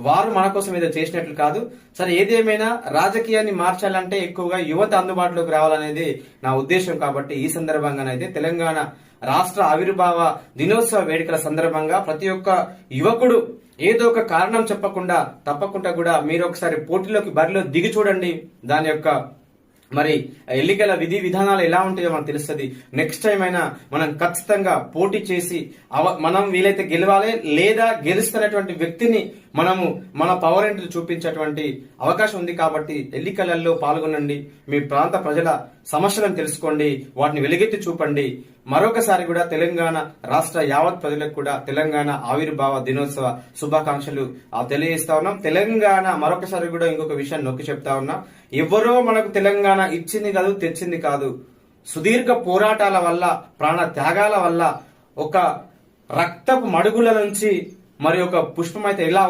వారు మన కోసం ఏదో చేసినట్లు కాదు. సరే, ఏదేమైనా రాజకీయాన్ని మార్చాలంటే ఎక్కువగా యువత అందుబాటులోకి రావాలనేది నా ఉద్దేశం. కాబట్టి ఈ సందర్భంగానైతే తెలంగాణ రాష్ట్ర ఆవిర్భావ దినోత్సవ వేడుకల సందర్భంగా ప్రతి ఒక్క యువకుడు ఏదో ఒక కారణం చెప్పకుండా తప్పకుండా కూడా మీరు ఒకసారి పోటీలోకి బరిలో దిగి చూడండి. దాని యొక్క మరి ఎన్నికల విధి విధానాలు ఎలా ఉంటాయో మనకు తెలుస్తుంది. నెక్స్ట్ టైం అయినా మనం ఖచ్చితంగా పోటీ చేసి మనం వీలైతే గెలవాలి, లేదా గెలుస్తున్నటువంటి వ్యక్తిని మనము మన పవర్ ఏంటి చూపించేటువంటి అవకాశం ఉంది. కాబట్టి ఎన్నికలలో పాల్గొనండి, మీ ప్రాంత ప్రజల సమస్యలను తెలుసుకోండి, వాటిని వెలుగెత్తి చూపండి. మరొకసారి కూడా తెలంగాణ రాష్ట్ర యావత్ ప్రజలకు కూడా తెలంగాణ ఆవిర్భావ దినోత్సవ శుభాకాంక్షలు తెలియజేస్తా ఉన్నాం. తెలంగాణ మరొకసారి కూడా ఇంకొక విషయాన్ని నొక్కి చెప్తా ఉన్నాం, ఎవరో మనకు తెలంగాణ ఇచ్చింది కాదు, తెచ్చింది కాదు. సుదీర్ఘ పోరాటాల వల్ల, ప్రాణ త్యాగాల వల్ల, ఒక రక్తపు మడుగుల నుంచి మరి ఒక పుష్పం అయితే ఎలా